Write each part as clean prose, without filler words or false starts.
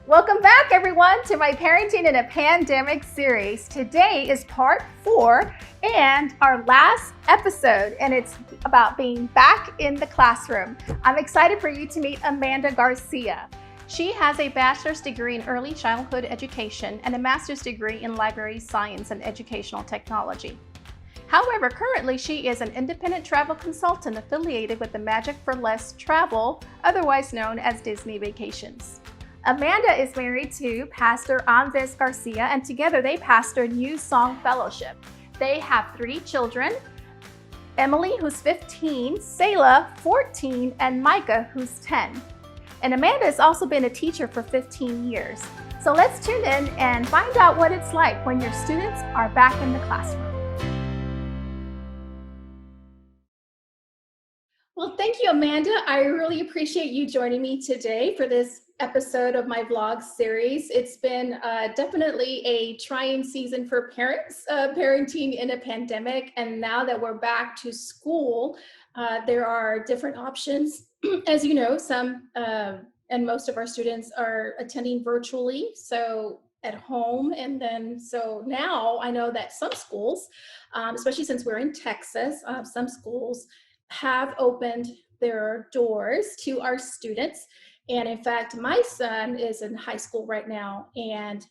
Welcome back, everyone, to my Parenting in a Pandemic series. Today is part 4 and our last episode, and it's about being back in the classroom. I'm excited for you to meet Amanda Garcia. She has a bachelor's degree in early childhood education and a master's degree in library science and educational technology. However, currently she is an independent travel consultant affiliated with the Magic for Less Travel, otherwise known as Disney Vacations. Amanda is married to Pastor Andres Garcia, and together they pastor New Song Fellowship. They have 3 children, Emily, who's 15, Selah, 14, and Micah, who's 10. And Amanda has also been a teacher for 15 years. So let's tune in and find out what it's like when your students are back in the classroom. Well, thank you, Amanda. I really appreciate you joining me today for this episode of my vlog series. It's been definitely a trying season for parents, parenting in a pandemic. And now that we're back to school, there are different options. As you know, some and most of our students are attending virtually, so at home. And then, so now I know that some schools, especially since we're in Texas, some schools have opened their doors to our students. And in fact, my son is in high school right now, and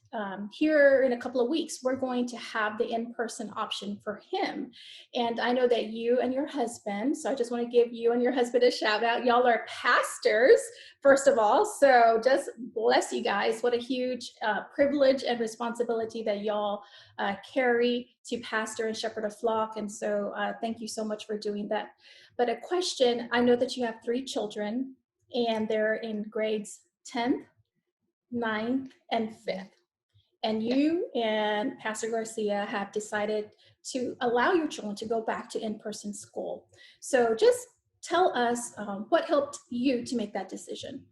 here in a couple of weeks, we're going to have the in-person option for him. And I know that you and your husband, so I just want to give you and your husband a shout out. Y'all are pastors, first of all, so just bless you guys. What a huge privilege and responsibility that y'all carry to pastor and shepherd a flock. And so thank you so much for doing that. But a question, I know that you have 3 children, and they're in grades 10th, 9th, and 5th. And you and Pastor Garcia have decided to allow your children to go back to in-person school. So just tell us what helped you to make that decision.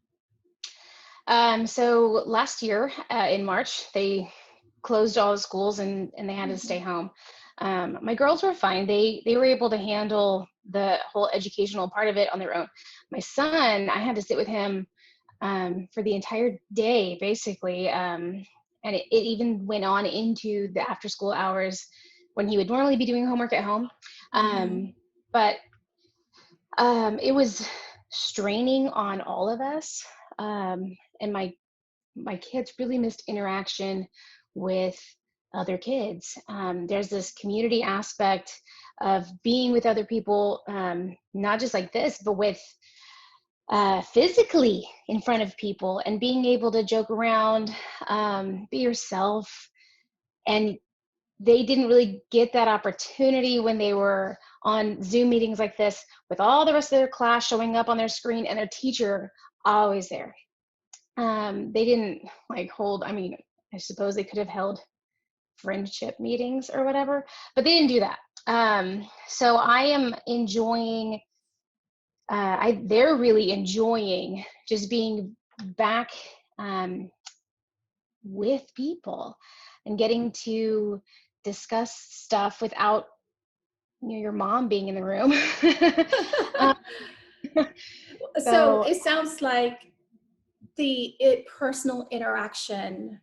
So last year in March, they closed all the schools and they had to stay home. My girls were fine. They were able to handle the whole educational part of it on their own. My son, I had to sit with him for the entire day, basically. And it even went on into the after school hours when he would normally be doing homework at home. But it was straining on all of us. And my kids really missed interaction with other kids. There's this community aspect of being with other people, not just like this, but with physically in front of people and being able to joke around, be yourself. And they didn't really get that opportunity when they were on Zoom meetings like this with all the rest of their class showing up on their screen and their teacher always there. They didn't I suppose they could have held friendship meetings or whatever, but they didn't do that. So I am enjoying, they're really enjoying just being back with people and getting to discuss stuff without your mom being in the room. So it sounds like the personal interaction,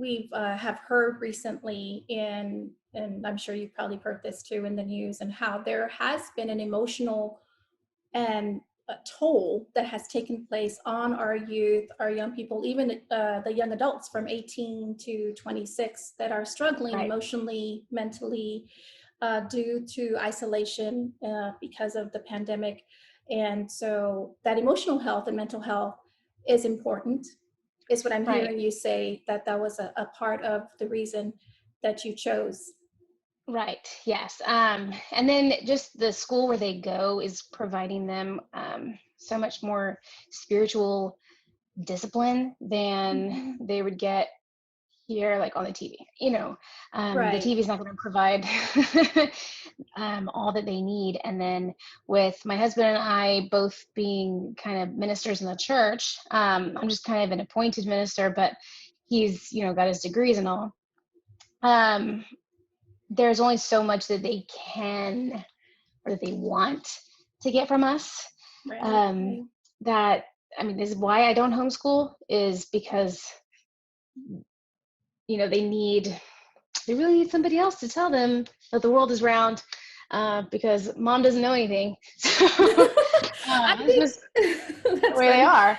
we have heard recently and I'm sure you've probably heard this too in the news, and how there has been an emotional and a toll that has taken place on our youth, our young people, even the young adults from 18 to 26 that are struggling Right. emotionally, mentally, due to isolation because of the pandemic. And so that emotional health and mental health is important, is what I'm hearing you say, that was a part of the reason that you chose. Right. Yes. And then just the school where they go is providing them so much more spiritual discipline than they would get here, like on the TV. The TV is not going to provide all that they need. And then with my husband and I both being kind of ministers in the church, I'm just kind of an appointed minister, but he's, got his degrees and all. There's only so much that they can or that they want to get from us. That I mean, this is why I don't homeschool, is because, they really need somebody else to tell them that the world is round, because mom doesn't know anything. So I it's think just the that's way they funny. are.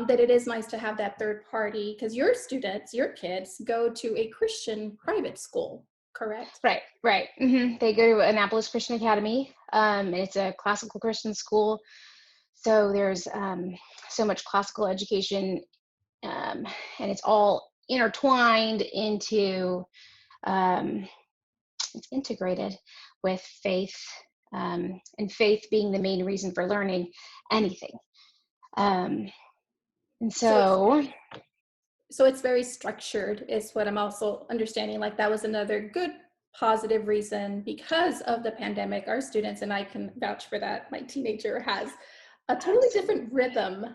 That it is nice to have that third party because your students, your kids, go to a Christian private school, correct? Right, right. They go to Annapolis Christian Academy. And it's a classical Christian school. So there's so much classical education, and it's all intertwined into, um, it's integrated with faith, and faith being the main reason for learning anything. Um, and So it's so, very structured, is what I'm also understanding. Like that was another good positive reason because of the pandemic. Our students, and I can vouch for that, my teenager has a totally different absolutely. rhythm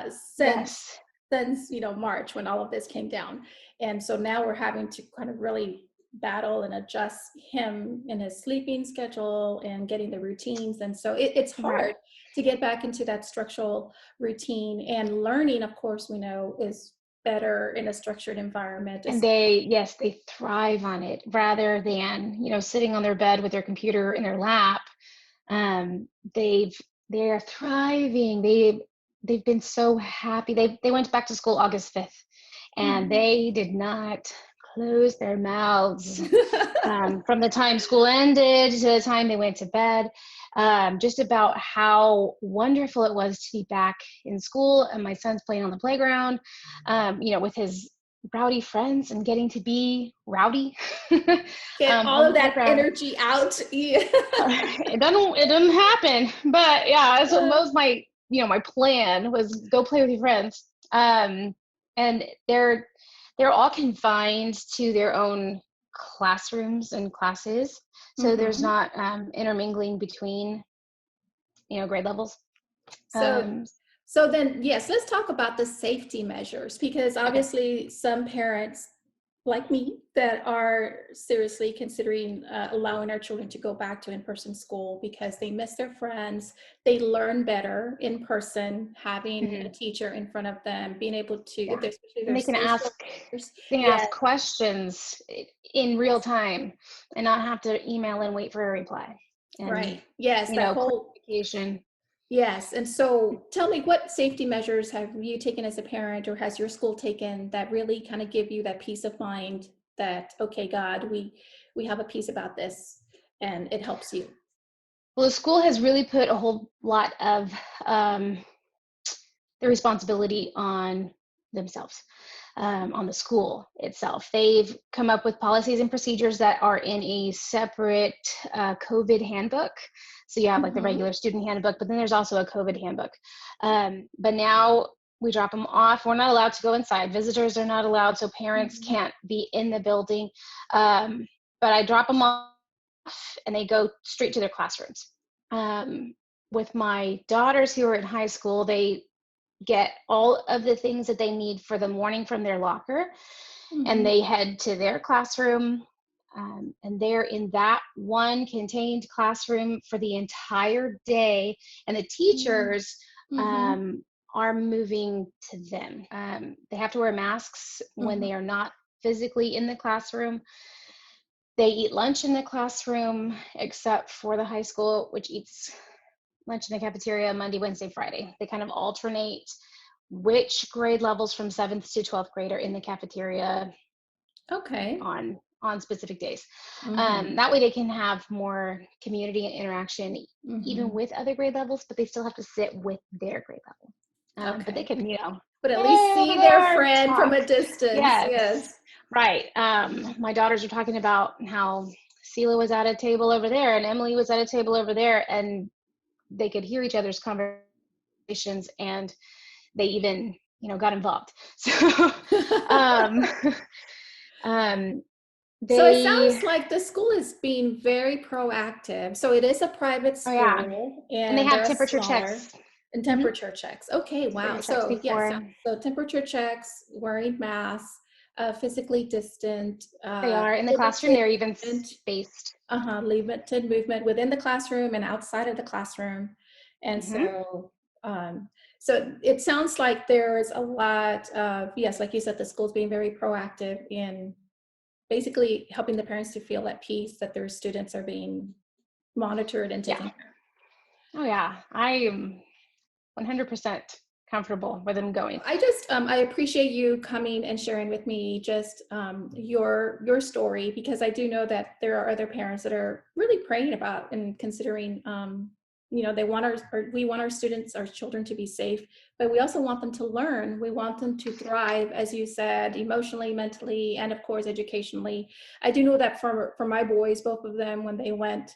since Yes, March when all of this came down. And so now we're having to kind of really battle and adjust him in his sleeping schedule and getting the routines. And so it's right. hard to get back into that structural routine, and learning, of course, we know is better in a structured environment. And yes, they thrive on it rather than, sitting on their bed with their computer in their lap. Um, they've they are thriving. They've been so happy. They went back to school August 5th, and Mhm. they did not close their mouths, from the time school ended to the time they went to bed, just about how wonderful it was to be back in school, and my son's playing on the playground, with his rowdy friends and getting to be rowdy Get all on of the that playground. energy out. Yeah. It doesn't happen, but yeah, so Uh, most my plan was go play with your friends. And they're all confined to their own classrooms and classes, so there's mhm. not intermingling between grade levels. So um then, yes, let's talk about the safety measures, because okay. obviously some parents like me that are seriously considering allowing our children to go back to in-person school because they miss their friends. They learn better in person, having a Hmm. teacher in front of them, being able to, if Yeah, there's, especially and their social learners. they can Yes, ask questions in real time and not have to email and wait for a reply, and right. Yes, that whole. clarification. Yes. And so tell me, what safety measures have you taken as a parent, or has your school taken, that really kind of give you that peace of mind that, okay, God, we have a peace about this, and it helps you? Well, the school has really put a whole lot of the responsibility on themselves, on the school itself. They've come up with policies and procedures that are in a separate COVID handbook. So you have like the Mm-hmm. regular student handbook, but then there's also a COVID handbook. But now we drop them off. We're not allowed to go inside. Visitors are not allowed, so parents Mm-hmm. can't be in the building. But I drop them off, and they go straight to their classrooms. Um, with my daughters who are in high school, they get all of the things that they need for the morning from their locker, and Mm-hmm. they head to their classroom, and they're in that one contained classroom for the entire day, and the teachers Mm-hmm. um, are moving to them. They have to wear masks when Mm-hmm. they are not physically in the classroom. They eat lunch in the classroom, except for the high school, which eats lunch in the cafeteria Monday, Wednesday, Friday. They kind of alternate which grade levels from 7th to 12th grade are in the cafeteria Okay. on specific days. Mm-hmm. That way they can have more community and interaction even Mm-hmm. with other grade levels, but they still have to sit with their grade level. But they Okay. can, But at least hey, over see their there, friend from talk. a distance. Yes, Yes. right. My daughters are talking about how Sela was at a table over there and Emily was at a table over there, and they could hear each other's conversations, and they even got involved. So um um So it they sounds like the school is being very proactive. So it is a private oh yeah, school, and they and have they're a temperature smaller, checks. and Hmm. temperature checks. Okay, wow. Temperature checks So yes, before. so temperature checks, wearing masks, physically distant, They are in the classroom, limited they're even movement, spaced. limited movement within the classroom and outside of the classroom. And Hmm. so So it sounds like there is a lot of, yes, like you said, the school's being very proactive in basically helping the parents to feel at peace that their students are being monitored and Yeah. taken care of. Oh yeah. I am 100% comfortable with them going. I just I appreciate you coming and sharing with me just your story, because I do know that there are other parents that are really praying about and considering they want we want our students, our children, to be safe, but we also want them to learn. We want them to thrive, as you said, emotionally, mentally, and of course educationally. I do know that for my boys, both of them, when they went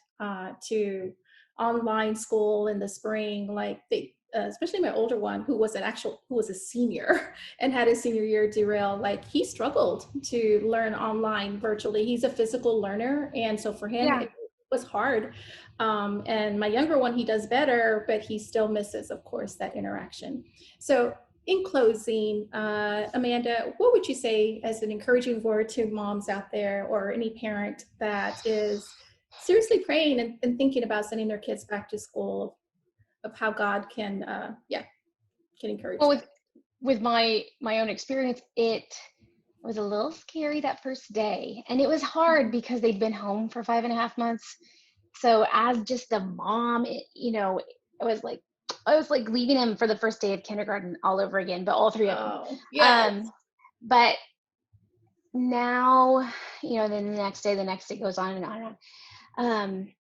to online school in the spring, like they especially my older one, who was a senior and had his senior year derail, like he struggled to learn online virtually. He's a physical learner, and so for him Yeah. it was hard. And my younger one, he does better, but he still misses, of course, that interaction. So in closing, Amanda, what would you say as an encouraging word to moms out there, or any parent that is seriously praying and thinking about sending their kids back to school, of how God can, can encourage Well, them? with my own experience, it was a little scary that first day, and it was hard Mhm. because they'd been home for 5.5 months. So as just a mom, it was like I was like leaving him for the first day of kindergarten all over again, but all three of them. Oh, yes. But now, then the next day goes on and on and on. Um,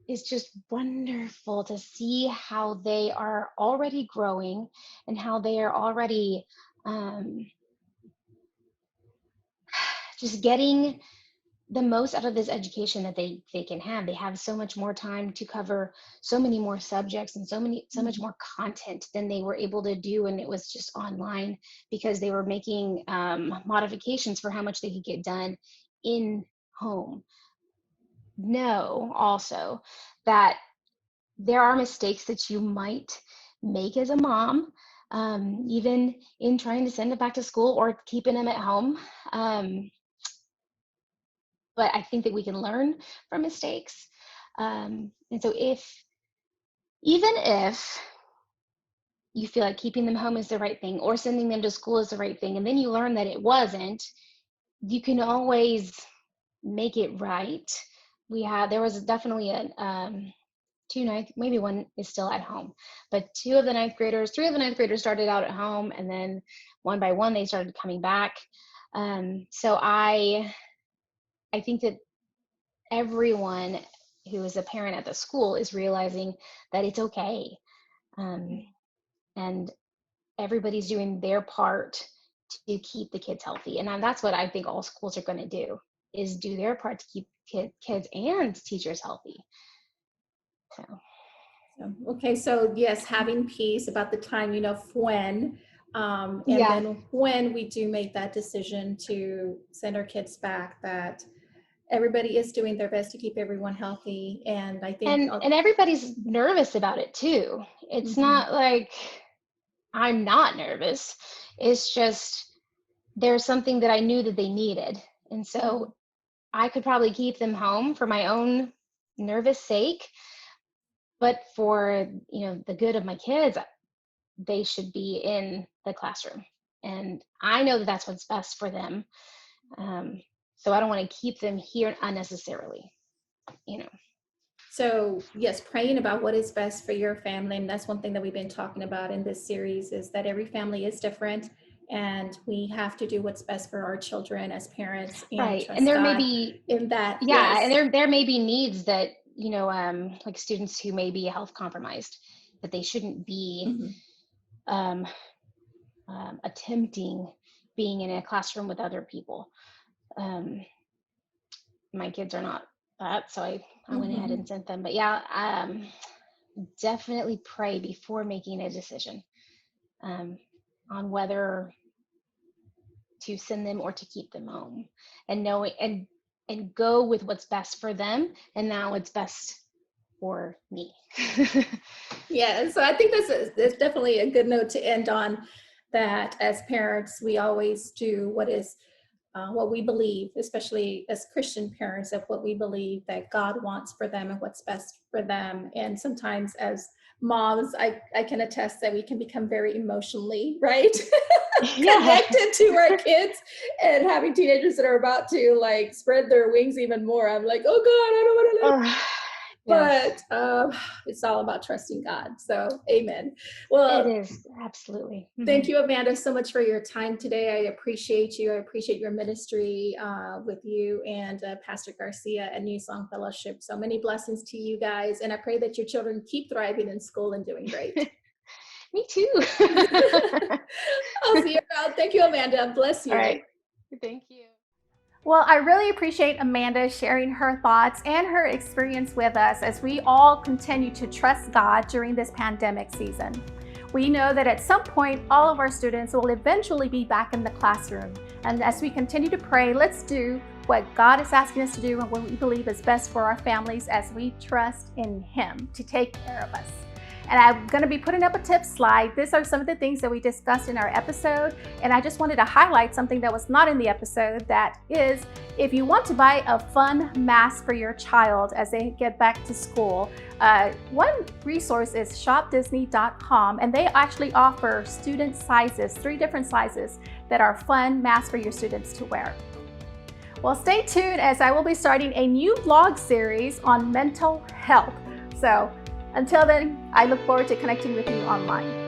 it's just wonderful to see how they are already growing and how they are already um, just getting the most out of this education that they can have. They have so much more time to cover so many more subjects and so much Mhm. more content than they were able to do when it was just online, because they were making modifications for how much they could get done in home. Know also that there are mistakes that you might make as a mom, even in trying to send them back to school or keeping them at home. Um, but I think that we can learn from mistakes. And so, even if you feel like keeping them home is the right thing or sending them to school is the right thing, and then you learn that it wasn't, you can always make it right. There was definitely two ninth, maybe one is still at home, but three of the ninth graders started out at home, and then one by one they started coming back. So I think that everyone who is a parent at the school is realizing that it's okay, um, and everybody's doing their part to keep the kids healthy, and that's what I think all schools are going to do, is do their part to keep kids and teachers healthy. So So, okay, so yes, having peace about the time, when, and yeah. then when we do make that decision to send our kids back, that everybody is doing their best to keep everyone healthy. And I think, And everybody's nervous about it too. It's mhm, not like I'm not nervous. It's just there's something that I knew that they needed. And mhm. so I could probably keep them home for my own nervous sake, but for, the good of my kids, they should be in the classroom. And I know that that's what's best for them. Um, so I don't want to keep them here unnecessarily, you know. So yes, praying about what is best for your family. And that's one thing that we've been talking about in this series, is that every family is different, and we have to do what's best for our children as parents and Right. And trust there may God be, in that. yeah, and Yes. there may be needs that, like students who may be health compromised, that they shouldn't be Mhm. um, attempting being in a classroom with other people. Um, my kids are not that, so I went ahead Mhm. and sent them. But yeah, definitely pray before making a decision um, on whether to send them or to keep them home, and know and go with what's best for them and now what's best for me. Yeah, so I think that's definitely a good note to end on, that as parents, we always do what we believe, especially as Christian parents, of what we believe that God wants for them and what's best for them. And sometimes as moms, I can attest that we can become very emotionally, right? Yeah. Connected to our kids, and having teenagers that are about to like spread their wings even more. I'm like, oh God, I don't want to let Oh, yes, but it's all about trusting God. So, amen. it Well, is. Absolutely. thank you, Amanda, so much for your time today. I appreciate you. I appreciate your ministry with you and Pastor Garcia at New Song Fellowship. So many blessings to you guys. And I pray that your children keep thriving in school and doing great. Me too. I'll see you around. Thank you, Amanda. Bless All you. right. Thank you. Well, I really appreciate Amanda sharing her thoughts and her experience with us as we all continue to trust God during this pandemic season. We know that at some point, all of our students will eventually be back in the classroom. And as we continue to pray, let's do what God is asking us to do and what we believe is best for our families as we trust in Him to take care of us. And I'm going to be putting up a tip slide. These are some of the things that we discussed in our episode. And I just wanted to highlight something that was not in the episode. That is, if you want to buy a fun mask for your child as they get back to school, one resource is shopdisney.com. And they actually offer student sizes, 3 different sizes that are fun masks for your students to wear. Well, stay tuned as I will be starting a new vlog series on mental health. So until then, I look forward to connecting with you online.